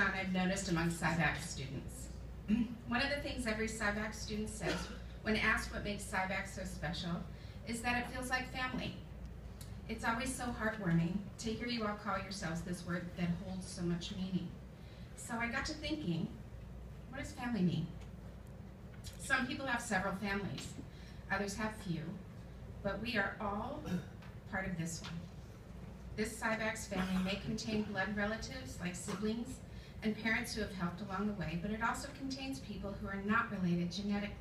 phenomenon I've noticed among SciVac students. One of the things every SciVac student says when asked what makes SciVac so special is that it feels like family. It's always so heartwarming to hear you all call yourselves this word that holds so much meaning. So I got to thinking, what does family mean? Some people have several families, others have few, but we are all part of this one. This SciVac's family may contain blood relatives like siblings and parents who have helped along the way, but it also contains people who are not related genetically.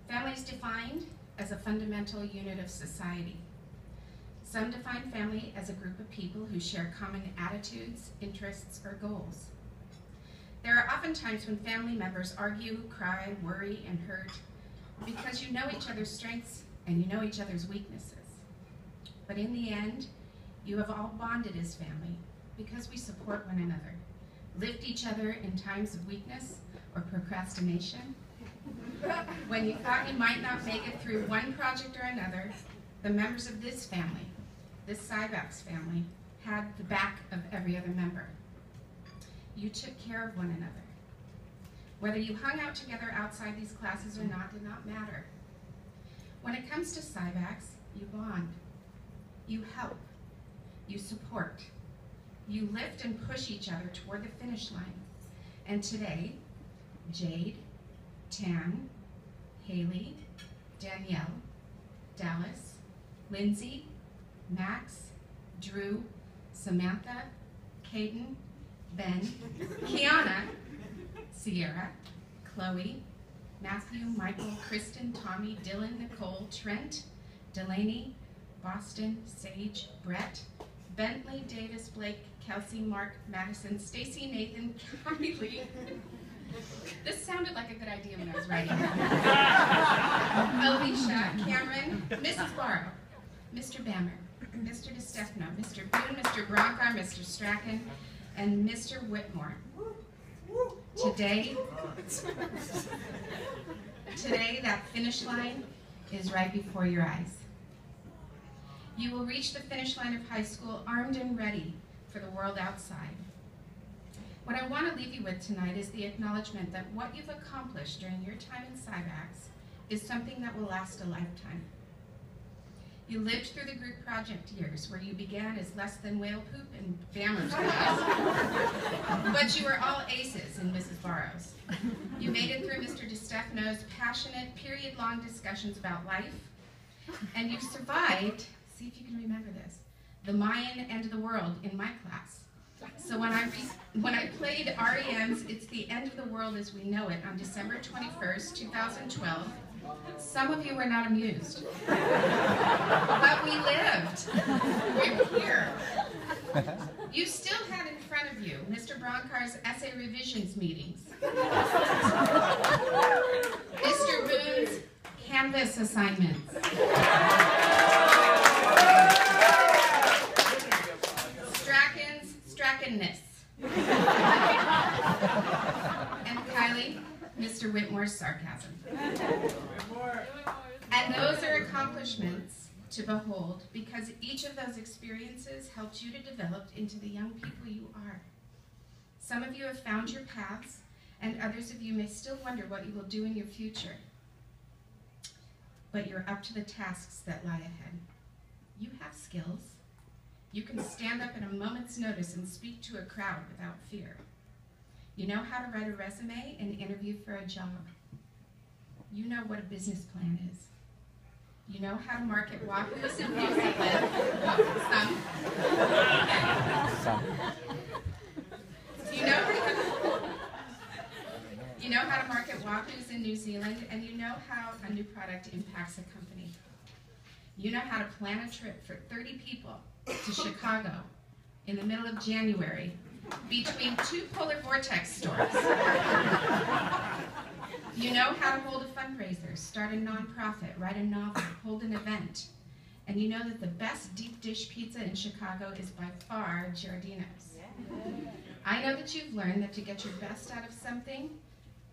Family is defined as a fundamental unit of society. Some define family as a group of people who share common attitudes, interests, or goals. There are often times when family members argue, cry, worry, and hurt because you know each other's strengths and you know each other's weaknesses. But in the end, you have all bonded as family because we support one another, lift each other in times of weakness or procrastination. When you thought you might not make it through one project or another, the members of this family, this SciVac's family, had the back of every other member. You took care of one another. Whether you hung out together outside these classes or not did not matter. When it comes to SciVacs, you bond, you help, you support, you lift and push each other toward the finish line. And today, Jade, Tan, Haley, Danielle, Dallas, Lindsay, Max, Drew, Samantha, Caden, Ben, Kiana, Sierra, Chloe, Matthew, Michael, Kristen, Tommy, Dylan, Nicole, Trent, Delaney, Boston, Sage, Brett, Bentley, Davis, Blake, Kelsey, Mark, Madison, Stacy, Nathan, Kylie. This sounded like a good idea when I was writing it. Alicia, Cameron, Mrs. Barrow, Mr. Bammer, Mr. DeStefano, Mr. Boone, Mr. Bronkar, Mr. Strachan, and Mr. Whitmore. Today, that finish line is right before your eyes. You will reach the finish line of high school armed and ready for the world outside. What I want to leave you with tonight is the acknowledgement that what you've accomplished during your time in SciVacs is something that will last a lifetime. You lived through the group project years where you began as less than whale poop and Bammer's class, but you were all aces in Mrs. Barrow's. You made it through Mr. DeStefano's passionate, period-long discussions about life, and you survived, see if you can remember this, the Mayan end of the world in my class. So when I played REM's It's the End of the World as We Know It on December 21st, 2012, some of you were not amused. But we lived. We were here. You still had in front of you Mr. Bronkar's essay revisions meetings, Mr. Boone's Canvas assignments, Strachan's Strachanness, and Kylie, Mr. Whitmore's sarcasm. And those are accomplishments to behold because each of those experiences helped you to develop into the young people you are. Some of you have found your paths, and others of you may still wonder what you will do in your future. But you're up to the tasks that lie ahead. You have skills. You can stand up at a moment's notice and speak to a crowd without fear. You know how to write a resume and interview for a job. You know what a business plan is. You know how to market wahoos in New Zealand. Some. You know how to market wahoos in New Zealand, and you know how a new product impacts a company. You know how to plan a trip for 30 people to Chicago in the middle of January between two polar vortex storms. You know how to hold a fundraiser, start a nonprofit, write a novel, hold an event. And you know that the best deep dish pizza in Chicago is by far Giardino's. I know that you've learned that to get your best out of something,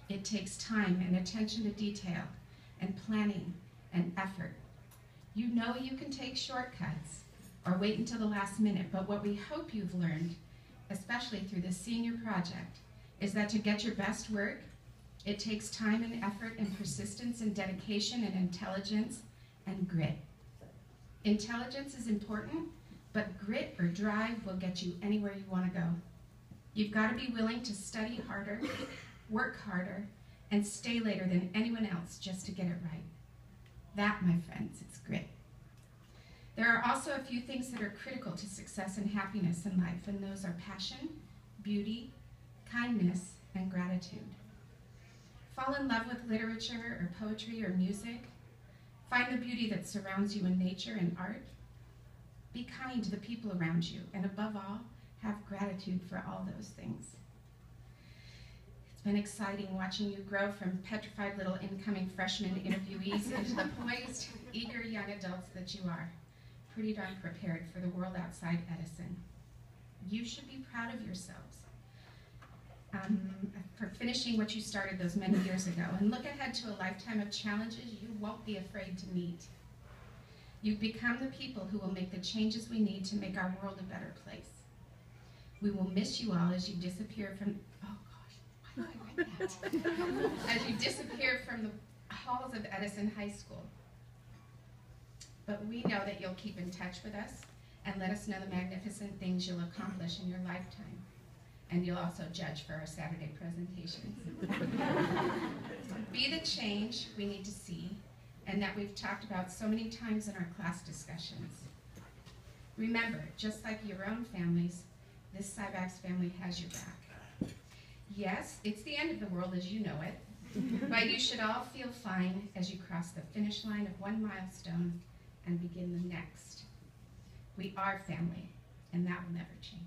it takes time and attention to detail and planning and effort. You know you can take shortcuts or wait until the last minute, but what we hope you've learned especially through the senior project, is that to get your best work, it takes time and effort and persistence and dedication and intelligence and grit. Intelligence is important, but grit or drive will get you anywhere you want to go. You've got to be willing to study harder, work harder, and stay later than anyone else just to get it right. That, my friends, is grit. There are also a few things that are critical to success and happiness in life, and those are passion, beauty, kindness, and gratitude. Fall in love with literature or poetry or music. Find the beauty that surrounds you in nature and art. Be kind to the people around you, and above all, have gratitude for all those things. It's been exciting watching you grow from petrified little incoming freshman interviewees into the poised, eager young adults that you are, pretty darn prepared for the world outside Edison. You should be proud of yourselves for finishing what you started those many years ago, and look ahead to a lifetime of challenges you won't be afraid to meet. You've become the people who will make the changes we need to make our world a better place. We will miss you all as you disappear from, oh gosh, why did I write that? As you disappear from the halls of Edison High School. But we know that you'll keep in touch with us and let us know the magnificent things you'll accomplish in your lifetime. And you'll also judge for our Saturday presentations. Be the change we need to see, and that we've talked about so many times in our class discussions. Remember, just like your own families, this Cyvax family has your back. Yes, it's the end of the world as you know it, but you should all feel fine as you cross the finish line of one milestone and begin the next. We are family, and that will never change.